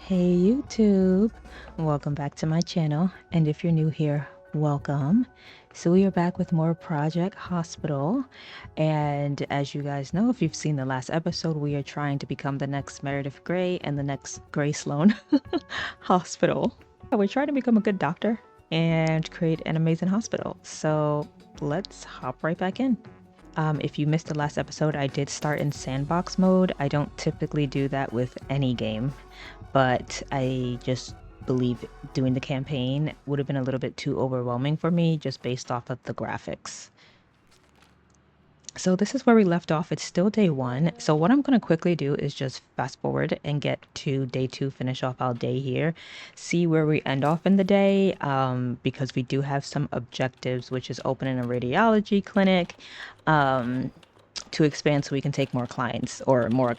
Hey YouTube, welcome back to my channel, and if you're new here, welcome. So we are back with more Project Hospital, and as you guys know, if you've seen the last episode, we are trying to become the next Meredith Grey and the next Gray Sloan Hospital. We're trying to become a good doctor and create an amazing hospital. So let's hop right back in. If you missed the last episode, I did start in sandbox mode. I don't typically do that with any game, but I just believe doing the campaign would have been a little bit too overwhelming for me just based off of the graphics. So this is where we left off. It's still day one. So what I'm going to quickly do is just fast forward and get to day two, finish off our day here, see where we end off in the day, because we do have some objectives, which is opening a radiology clinic, to expand so we can take more clients or more,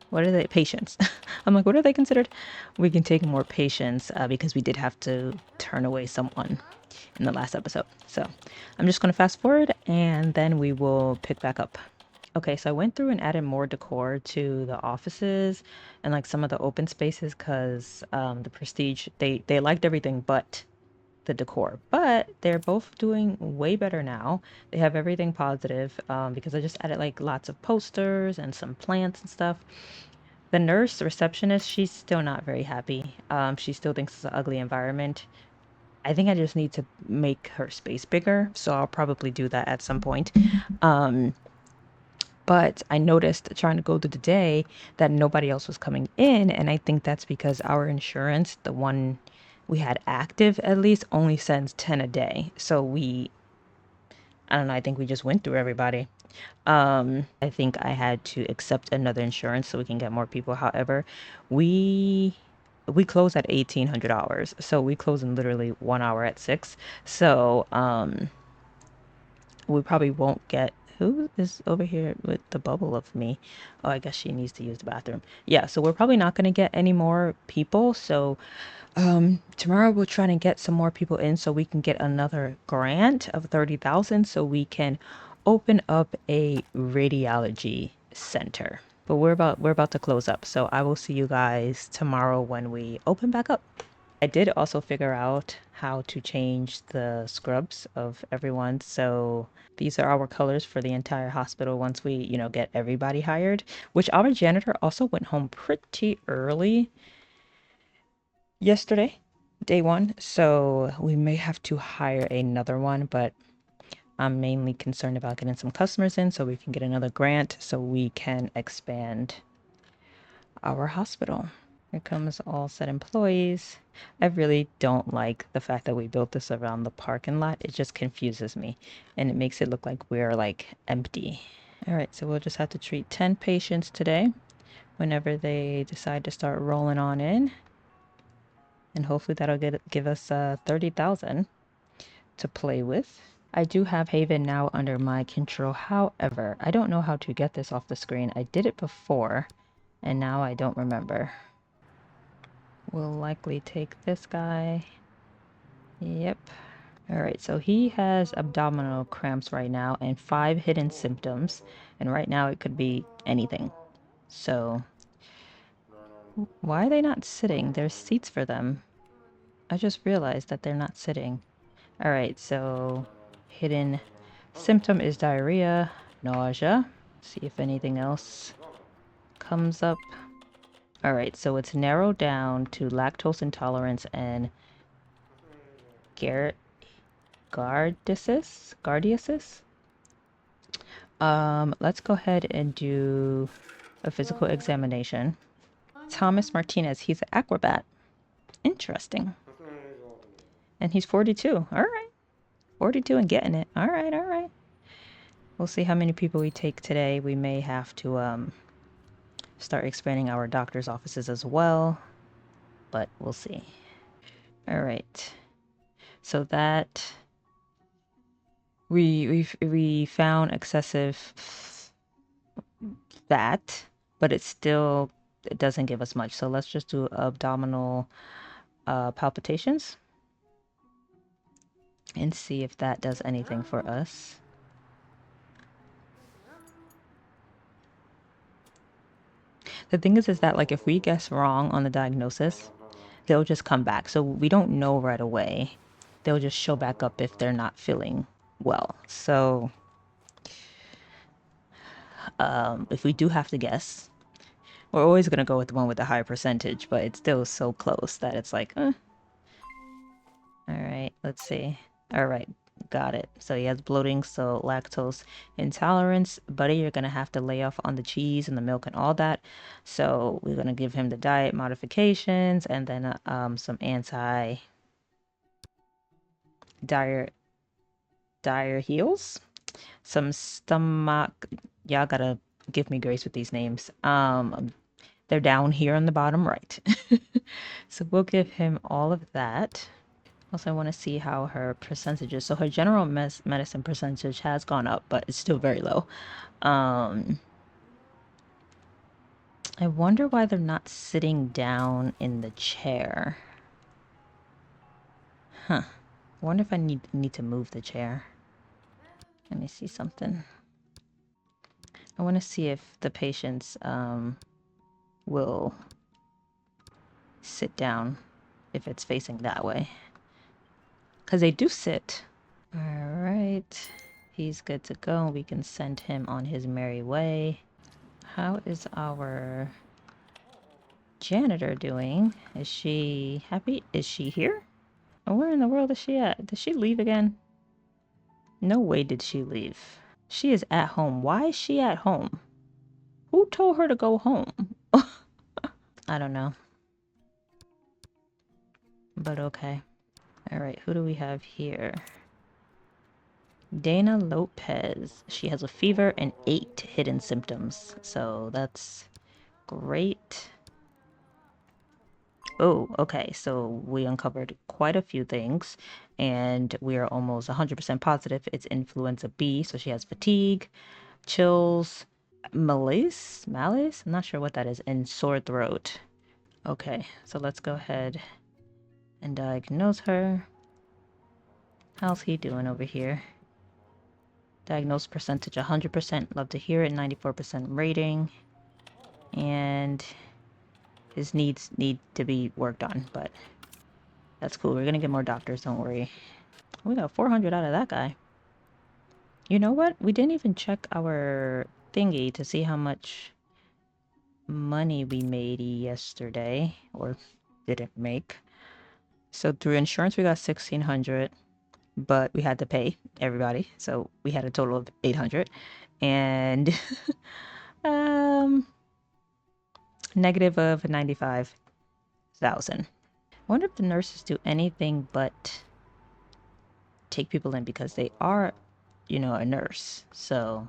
what are they? Patients. I'm like, what are they considered? We can take more patients because we did have to turn away someone in the last episode. So I'm just going to fast forward and then we will pick back up. Okay, so I went through and added more decor to the offices and like some of the open spaces because the Prestige, they liked everything but the decor, but they're both doing way better now. They have everything positive because I just added like lots of posters and some plants and stuff. The nurse, the receptionist, she's still not very happy. She still thinks it's an ugly environment. I think I just need to make her space bigger, so I'll probably do that at some point. Um, but I noticed trying to go through the day that nobody else was coming in, and I think that's because our insurance, the one we had active at least, only sends 10 a day. So I don't know, I think we just went through everybody. I think I had to accept another insurance so we can get more people. However, we we close at 1800 hours. So we close in literally 1 hour at 6. So we probably won't get who is over here with the bubble of me. Oh, I guess she needs to use the bathroom. Yeah, so we're probably not going to get any more people. So tomorrow we'll try to get some more people in so we can get another grant of 30,000 so we can open up a radiology center. But we're about to close up. So I will see you guys tomorrow when we open back up. I did also figure out how to change the scrubs of everyone. So these are our colors for the entire hospital once we, get everybody hired, which our janitor also went home pretty early yesterday, day one. So we may have to hire another one, but I'm mainly concerned about getting some customers in so we can get another grant so we can expand our hospital. Here comes all set employees. I really don't like the fact that we built this around the parking lot. It just confuses me and it makes it look like we're like empty. All right, so we'll just have to treat 10 patients today whenever they decide to start rolling on in. And hopefully that'll give us 30,000 to play with. I do have Haven now under my control. However, I don't know how to get this off the screen. I did it before and now I don't remember. We'll likely take this guy. Yep. All right, so he has abdominal cramps right now and 5 hidden symptoms. And right now it could be anything. So why are they not sitting? There's seats for them. I just realized that they're not sitting. All right, so hidden symptom is diarrhea, nausea. See if anything else comes up. All right, so it's narrowed down to lactose intolerance and gar gardiasis. Let's go ahead and do a physical examination. Thomas Martinez, he's an acrobat. Interesting. And he's 42. All right. 42 and getting it. All right, all right. We'll see how many people we take today. We may have to start expanding our doctor's offices as well, but we'll see. All right. So that we found excessive fat, but it doesn't give us much. So let's just do abdominal palpitations and see if that does anything for us. The thing is that like if we guess wrong on the diagnosis, they'll just come back. So we don't know right away. They'll just show back up if they're not feeling well. So if we do have to guess, we're always going to go with the one with the higher percentage, but it's still so close that it's like, All right, let's see. All right, got it. So he has bloating, so lactose intolerance. Buddy, you're going to have to lay off on the cheese and the milk and all that. So we're going to give him the diet modifications and then some anti dire heals, some stomach. Y'all gotta give me grace with these names. They're down here on the bottom right. So we'll give him all of that. Also, I want to see how her percentages. So her general medicine percentage has gone up, but it's still very low. I wonder why they're not sitting down in the chair. Huh. I wonder if I need to move the chair. Let me see something. I want to see if the patients will sit down if it's facing that way. Because they do sit. All right. He's good to go. We can send him on his merry way. How is our janitor doing? Is she happy? Is she here? Oh, where in the world is she at? Did she leave again? No way did she leave. She is at home. Why is she at home? Who told her to go home? I don't know. But okay. All right, who do we have here? Dana Lopez. She has a fever and 8 hidden symptoms. So that's great. Oh, okay. So we uncovered quite a few things, and we are almost 100% positive it's influenza B. So she has fatigue, chills, malaise? I'm not sure what that is, and sore throat. Okay, so let's go ahead and diagnose her. How's he doing over here? Diagnosed percentage 100%. Love to hear it. 94% rating. And his needs need to be worked on, but that's cool. We're gonna get more doctors, don't worry. We got 400 out of that guy. You know what? We didn't even check our thingy to see how much money we made yesterday, or didn't make. So through insurance, we got 1,600, but we had to pay everybody, so we had a total of 800. And negative of 95,000. I wonder if the nurses do anything but take people in because they are, a nurse. So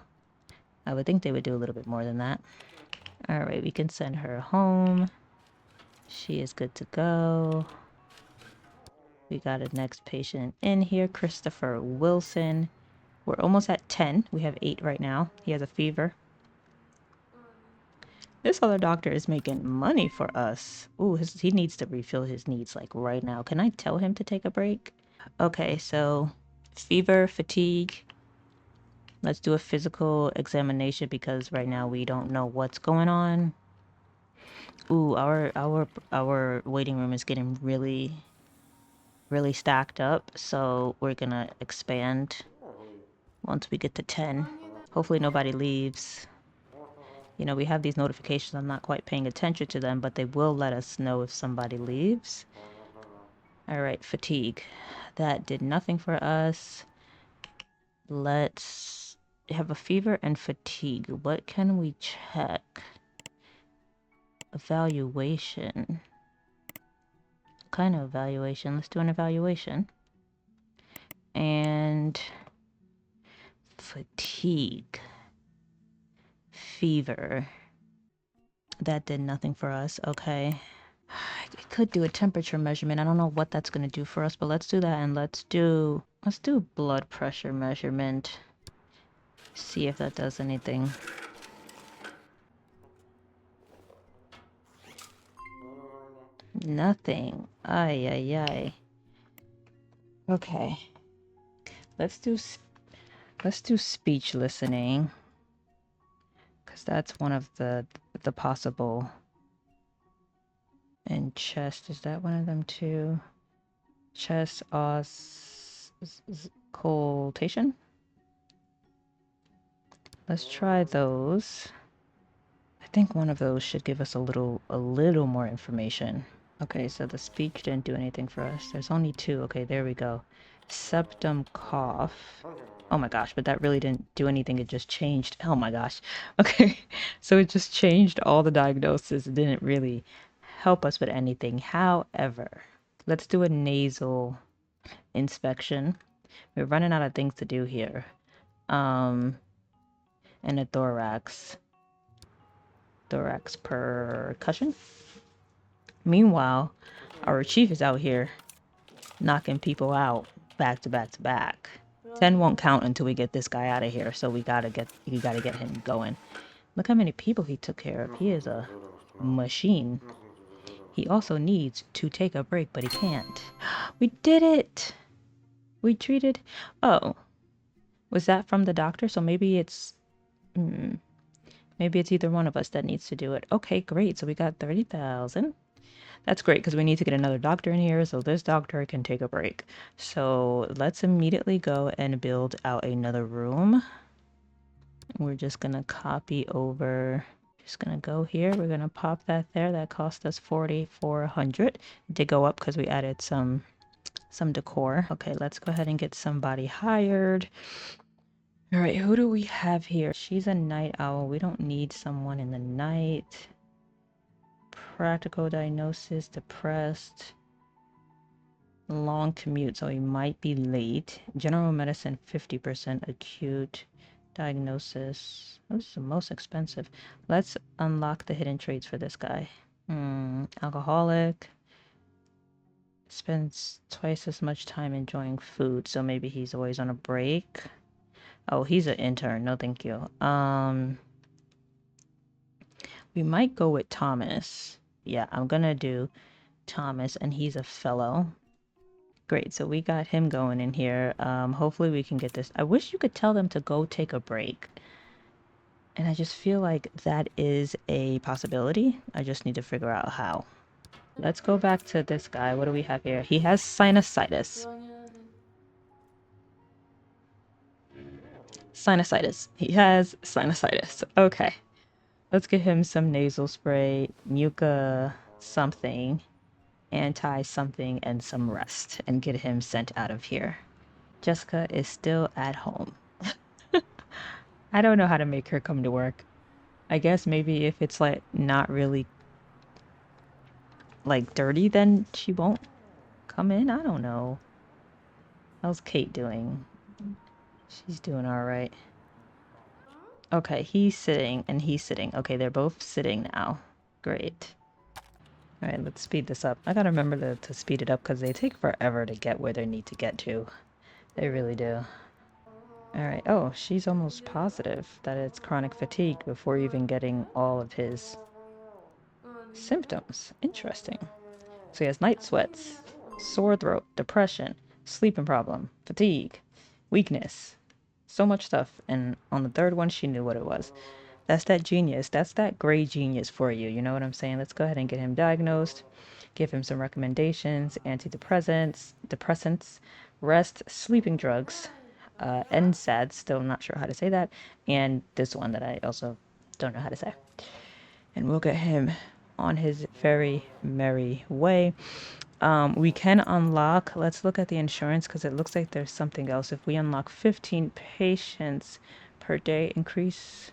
I would think they would do a little bit more than that. All right, we can send her home. She is good to go. We got a next patient in here, Christopher Wilson. We're almost at 10. We have 8 right now. He has a fever. This other doctor is making money for us. Ooh, he needs to refill his needs like right now. Can I tell him to take a break? Okay, so fever, fatigue. Let's do a physical examination because right now we don't know what's going on. Ooh, our waiting room is getting really, really stacked up, so we're gonna expand once we get to 10. Hopefully nobody leaves. We have these notifications. I'm not quite paying attention to them, but they will let us know if somebody leaves. All right, fatigue. That did nothing for us. Let's have a fever and fatigue. What can we check? Evaluation. What kind of evaluation? Let's do an evaluation. And fatigue. Fever. That did nothing for us. Okay. I could do a temperature measurement. I don't know what that's going to do for us, but let's do that, and let's do blood pressure measurement. See if that does anything. Nothing. Ay, ay, ay. Okay. Let's do speech listening, because that's one of the possible chest. Is that one of them too? Chest auscultation. Let's try those. I think one of those should give us a little more information. Okay, so the speech didn't do anything for us. There's only two. Okay, there we go. Septum cough. Oh my gosh, but that really didn't do anything. It just changed. Oh my gosh. Okay, so it just changed all the diagnosis. It didn't really help us with anything. However, let's do a nasal inspection. We're running out of things to do here. And a thorax percussion. Meanwhile, our chief is out here knocking people out back to back to back. 10 won't count until we get this guy out of here, so we gotta get him going. Look how many people he took care of. He is a machine. He also needs to take a break, but he can't. We did it! We treated... Oh. Was that from the doctor? So maybe it's... maybe it's either one of us that needs to do it. Okay, great. So we got 30,000. That's great because we need to get another doctor in here so this doctor can take a break. So let's immediately go and build out another room. We're just going to copy over. Just going to go here. We're going to pop that there. That cost us 4,400. Did go up because we added some decor. Okay, let's go ahead and get somebody hired. All right, who do we have here? She's a night owl. We don't need someone in the night. Practical diagnosis, depressed. Long commute, so he might be late. General medicine, 50% acute. Diagnosis. This is the most expensive. Let's unlock the hidden traits for this guy. Alcoholic. Spends twice as much time enjoying food, so maybe he's always on a break. Oh, he's an intern. No, thank you. We might go with Thomas. Yeah, I'm gonna do Thomas, and he's a fellow. Great, so we got him going in here. Hopefully we can get this. I wish you could tell them to go take a break. And I just feel like that is a possibility. I just need to figure out how. Let's go back to this guy. What do we have here? He has sinusitis. He has sinusitis. Okay. Let's get him some nasal spray, muca something, anti something, and some rest, and get him sent out of here. Jessica is still at home. I don't know how to make her come to work. I guess maybe if it's like not really like dirty, then she won't come in. I don't know. How's Kate doing? She's doing all right. Okay, he's sitting and he's sitting. Okay, they're both sitting now. Great. All right, let's speed this up. I gotta remember to speed it up because they take forever to get where they need to get to. They really do. All right. Oh, she's almost positive that it's chronic fatigue before even getting all of his symptoms. Interesting. So he has night sweats, sore throat, depression, sleeping problem, fatigue, weakness. So much stuff. And on the third one, she knew what it was. That's that genius. That's that gray genius for you. You know what I'm saying? Let's go ahead and get him diagnosed. Give him some recommendations, depressants, rest, sleeping drugs, NSAIDs, still not sure how to say that, and this one that I also don't know how to say. And we'll get him on his very merry way. We can unlock, let's look at the insurance because it looks like there's something else. If we unlock 15 patients per day, increase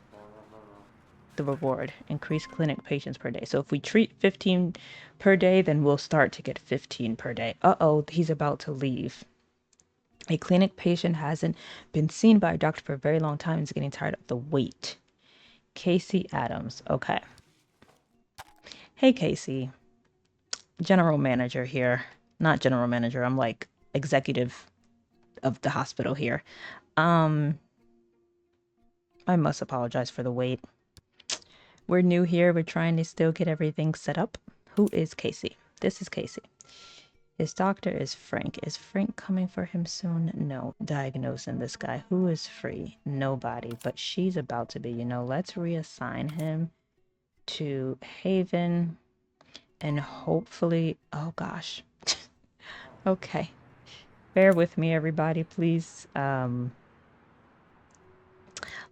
the reward, increase clinic patients per day. So if we treat 15 per day, then we'll start to get 15 per day. Uh-oh, he's about to leave. A clinic patient hasn't been seen by a doctor for a very long time and is getting tired of the wait. Casey Adams. Okay. Hey, Casey. General manager here. Not general manager. I'm like executive of the hospital here. I must apologize for the wait. We're new here. We're trying to still get everything set up. Who is Casey? This is Casey. His doctor is Frank. Is Frank coming for him soon? No. Diagnosing this guy. Who is free? Nobody. But she's about to be. Let's reassign him to Haven. And hopefully, oh gosh. Okay. Bear with me, everybody, please.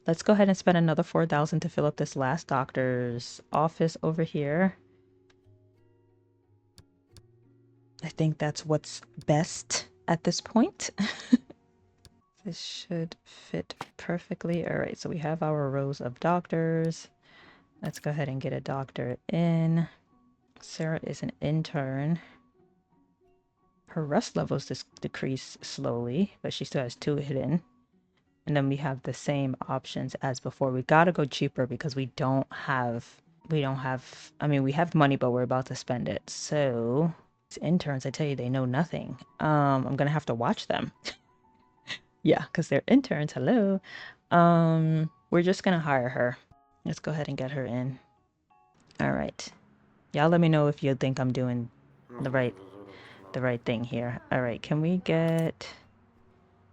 Let's go ahead and spend another 4,000 to fill up this last doctor's office over here. I think that's what's best at this point. This should fit perfectly. All right, so we have our rows of doctors. Let's go ahead and get a doctor in. Sarah is an intern. Her rust levels decrease slowly, but she still has 2 hidden. And then we have the same options as before. We gotta go cheaper because I mean, we have money, but we're about to spend it. So these interns, I tell you, they know nothing. I'm gonna have to watch them. Yeah, because they're interns. Hello. We're just gonna hire her. Let's go ahead and get her in. All right. Y'all let me know if you think I'm doing the right thing here. All right, can we get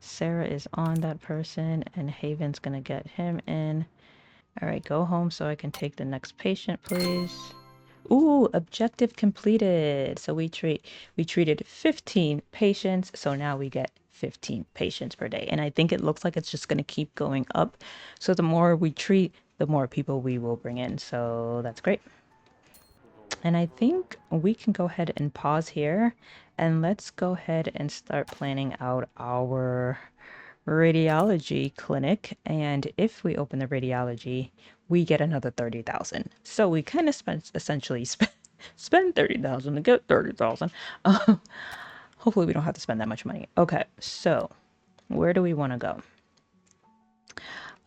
Sarah is on that person and Haven's gonna get him in. All right, go home so I can take the next patient, please. Ooh, objective completed. So we treated 15 patients, so now we get 15 patients per day. And I think it looks like it's just going to keep going up. So the more we treat, the more people we will bring in. So that's great. And I think we can go ahead and pause here and let's go ahead and start planning out our radiology clinic. And if we open the radiology, we get another 30,000. So we kind of spend 30,000 to get 30,000. Hopefully we don't have to spend that much money. Okay, so where do we want to go?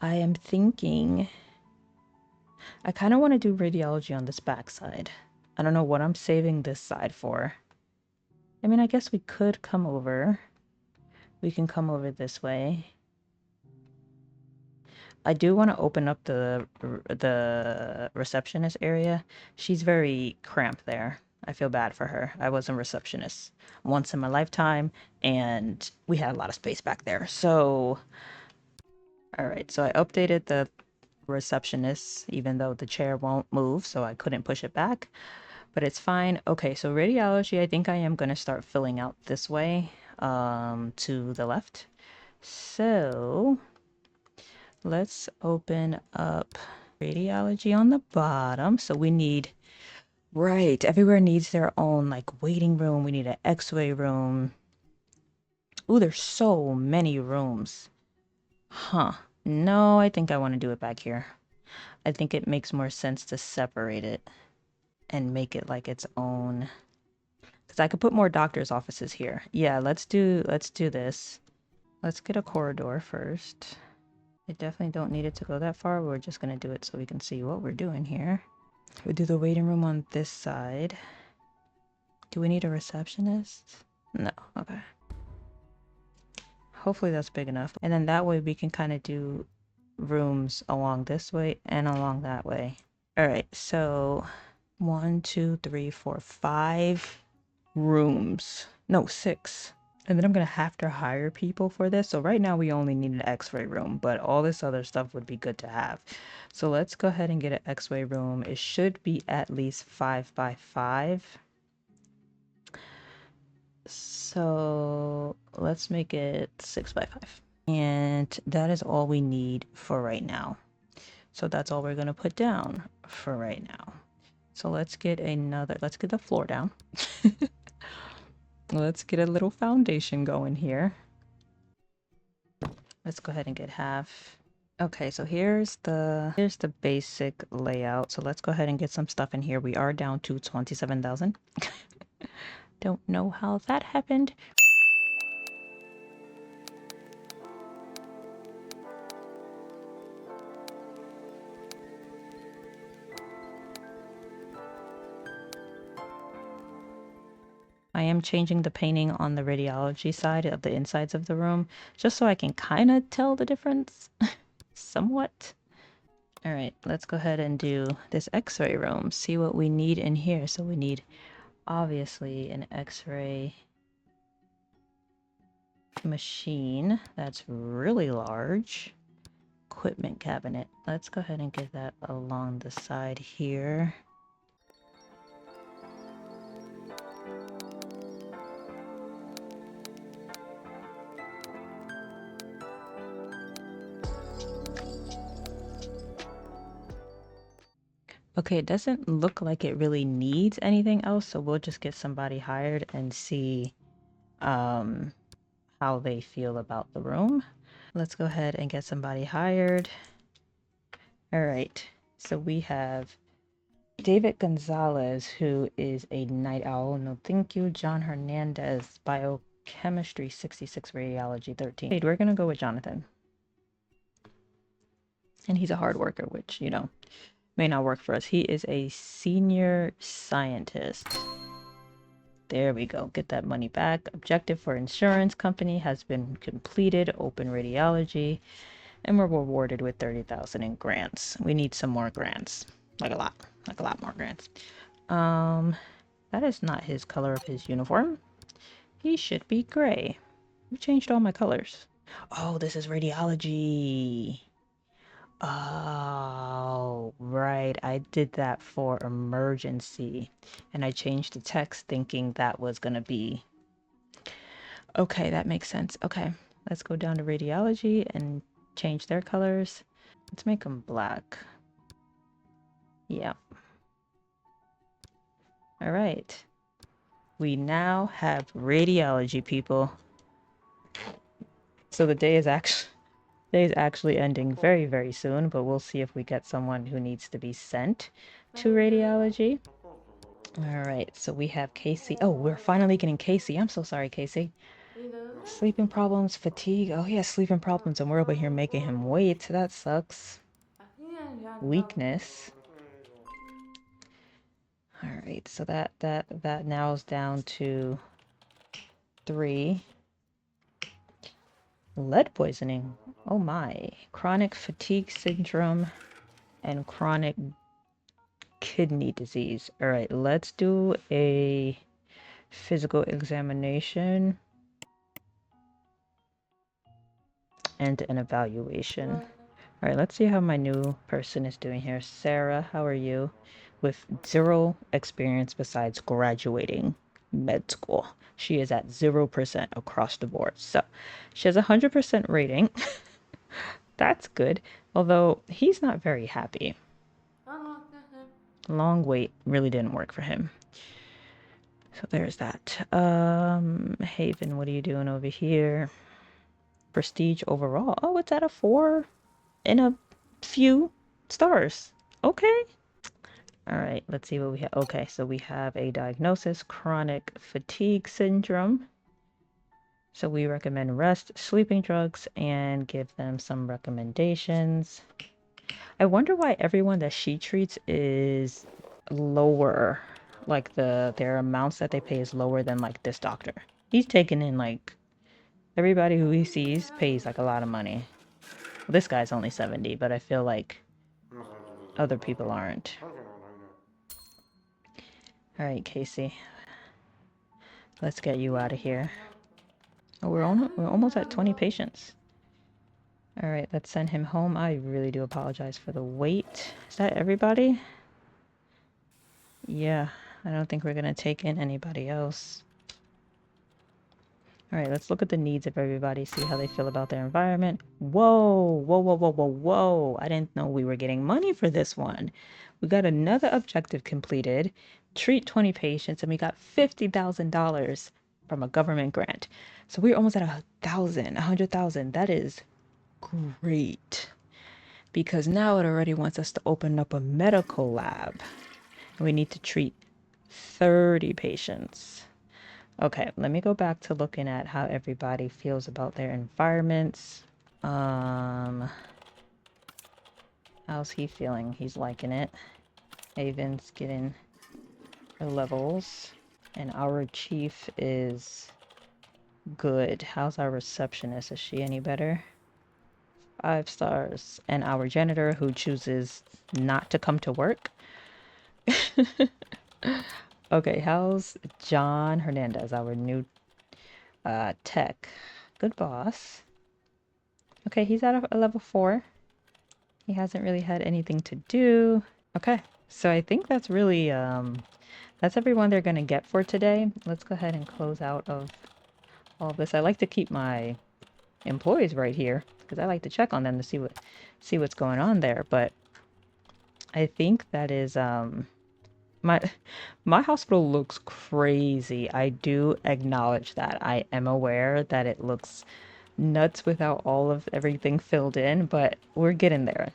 I am thinking I kind of want to do radiology on this back side. I don't know what I'm saving this side for. I mean, I guess we could come over. We can come over this way. I do want to open up the receptionist area. She's very cramped there. I feel bad for her. I was a receptionist once in my lifetime, and we had a lot of space back there. So, all right. So I updated the receptionist, even though the chair won't move, so I couldn't push it back. But it's fine. Okay, so radiology, I think I am going to start filling out this way, to the left. So let's open up radiology on the bottom. So we need, right, everywhere needs their own like waiting room. We need an x-ray room. Ooh, there's so many rooms. Huh. No, I think I want to do it back here. I think it makes more sense to separate it and make it like its own. Because I could put more doctor's offices here. Yeah, let's do this. Let's get a corridor first. I definitely don't need it to go that far. We're just gonna do it so we can see what we're doing here. We'll do the waiting room on this side. Do we need a receptionist? No, okay. Hopefully that's big enough. And then that way we can kind of do rooms along this way and along that way. All right, so 1, 2, 3, 4, 5 rooms. No, 6. And then I'm gonna have to hire people for this. So right now we only need an x-ray room, but all this other stuff would be good to have. So let's go ahead and get an x-ray room. It should be at least 5 by 5. So let's make it 6 by 5. And that is all we need for right now. So that's all we're gonna put down for right now. So let's get the floor down. Let's get a little foundation going here. Let's go ahead and get half. Okay, so here's the basic layout. So let's go ahead and get some stuff in here. We are down to 27,000. Don't know how that happened. I am changing the painting on the radiology side of the insides of the room, just so I can kind of tell the difference, somewhat. All right, let's go ahead and do this x-ray room, see what we need in here. So we need, obviously, an x-ray machine that's really large. Equipment cabinet. Let's go ahead and get that along the side here. Okay, it doesn't look like it really needs anything else, so we'll just get somebody hired and see um how they feel about the room. Let's go ahead and get somebody hired. All right. So we have David Gonzalez, who is a night owl. No, thank you. John Hernandez, biochemistry 66, radiology 13. Hey, we're going to go with Jonathan. And he's a hard worker, which, may not work for us. He is a senior scientist. There we go. Get that money back. Objective for insurance company has been completed. Open radiology. And we're rewarded with 30,000 in grants. We need some more grants. Like a lot more grants. That is not his color of his uniform. He should be gray. You changed all my colors. Oh, this is radiology. Oh, right. I did that for emergency. And I changed the text thinking that was going to be. Okay, that makes sense. Okay, let's go down to radiology and change their colors. Let's make them black. Yeah. All right. We now have radiology, people. So the day is actually ending very, very soon, but we'll see if we get someone who needs to be sent to radiology. All right, so we have Casey. Oh, we're finally getting Casey. I'm so sorry, Casey. Sleeping problems, fatigue. Oh, he has sleeping problems, and we're over here making him wait. That sucks. Weakness. All right, so that narrows down to 3. Lead poisoning. Oh my. Chronic fatigue syndrome and chronic kidney disease. All right, let's do a physical examination and an evaluation. All right, let's see how my new person is doing here. Sarah, how are you? With 0 experience besides graduating med school. She is at 0% across the board. So she has a 100% rating. That's good. Although he's not very happy. Long wait really didn't work for him. So there's that. Haven, what are you doing over here? Prestige overall. Oh, it's at a 4 in a few stars. Okay. All right, let's see what we have. Okay, so we have a diagnosis, chronic fatigue syndrome. So we recommend rest, sleeping drugs, and give them some recommendations. I wonder why everyone that she treats is lower. Like their amounts that they pay is lower than like this doctor. He's taking in like everybody who he sees pays like a lot of money. Well, this guy's only 70, but I feel like other people aren't. All right, Casey. Let's get you out of here. Oh, we're almost at 20 patients. All right, let's send him home. I really do apologize for the wait. Is that everybody? Yeah, I don't think we're gonna take in anybody else. All right, let's look at the needs of everybody, see how they feel about their environment. Whoa, whoa, whoa, whoa, whoa, whoa. I didn't know we were getting money for this one. We got another objective completed, treat 20 patients, and we got $50,000 from a government grant. So we're almost at 100,000. That is great. Because now it already wants us to open up a medical lab. We need to treat 30 patients. Okay, let me go back to looking at how everybody feels about their environments. How's he feeling? He's liking it. Haven's getting her levels. And our chief is good. How's our receptionist? Is she any better? 5 stars. And our janitor who chooses not to come to work. Okay, how's John Hernandez, our new tech? Good boss. Okay, he's at a level 4. He hasn't really had anything to do. Okay, so I think that's really, that's everyone they're gonna get for today. Let's go ahead and close out of all of this. I like to keep my employees right here because I like to check on them to see what's going on there. But I think that is my my hospital looks crazy. I do acknowledge that. I am aware that it looks nuts without all of everything filled in, but we're getting there.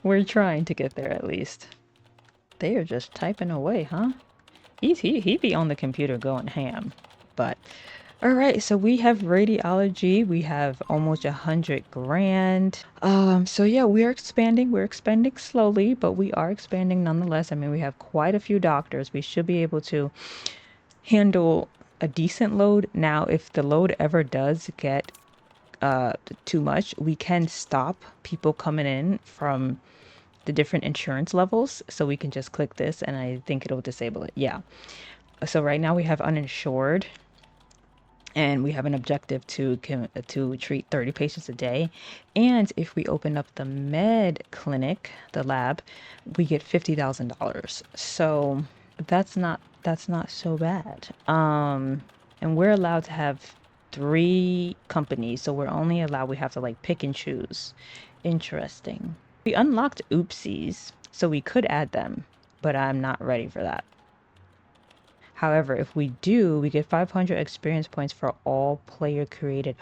We're trying to get there at least. They are just typing away, huh? He be on the computer going ham. But all right, so we have radiology. We have almost 100 grand. So yeah, we are expanding. We're expanding slowly, but we are expanding nonetheless. I mean, we have quite a few doctors. We should be able to handle a decent load. Now, if the load ever does get uh too much, we can stop people coming in from the different insurance levels. So we can just click this and I think it'll disable it. Yeah. So right now we have uninsured and we have an objective to treat 30 patients a day. And if we open up the med clinic, the lab, we get $50,000. So that's not so bad. And we're allowed to have 3 companies, so we have to like pick and choose. Interesting. We unlocked oopsies, so we could add them, but I'm not ready for that. However, if we do, we get 500 experience points for all player created.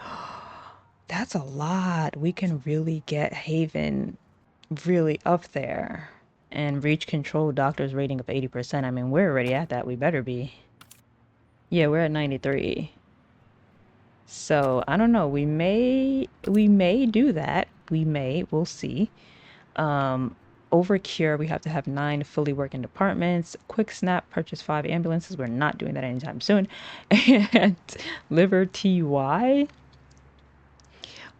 That's a lot. We can really get Haven really up there and reach control doctor's rating of 80%. I mean, we're already at that. We better be. Yeah, we're at 93. So I don't know. We may do that. We'll see. Um, Overcure, we have to have 9 fully working departments. Quick Snap, purchase 5 ambulances. We're not doing that anytime soon. And Liver TY,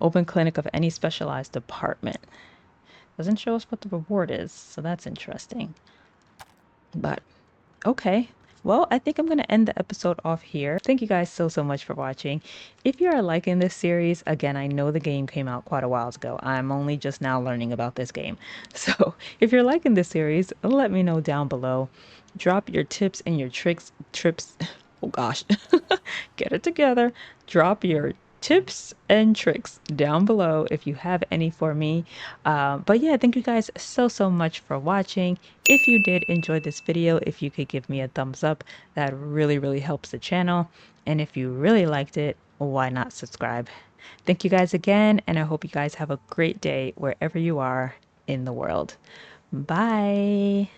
open clinic of any specialized department. Doesn't show us what the reward is, so that's interesting. But okay. Well, I think I'm going to end the episode off here. Thank you guys so much for watching. If you are liking this series, again, I know the game came out quite a while ago. I'm only just now learning about this game. So if you're liking this series, let me know down below. Drop your tips and your trips. Oh gosh, get it together. Drop your tips and tricks down below if you have any for me. But yeah, thank you guys so much for watching. If you did enjoy this video, if you could give me a thumbs up, that really helps the channel. And if you really liked it, why not subscribe? Thank you guys again, and I hope you guys have a great day wherever you are in the world. Bye.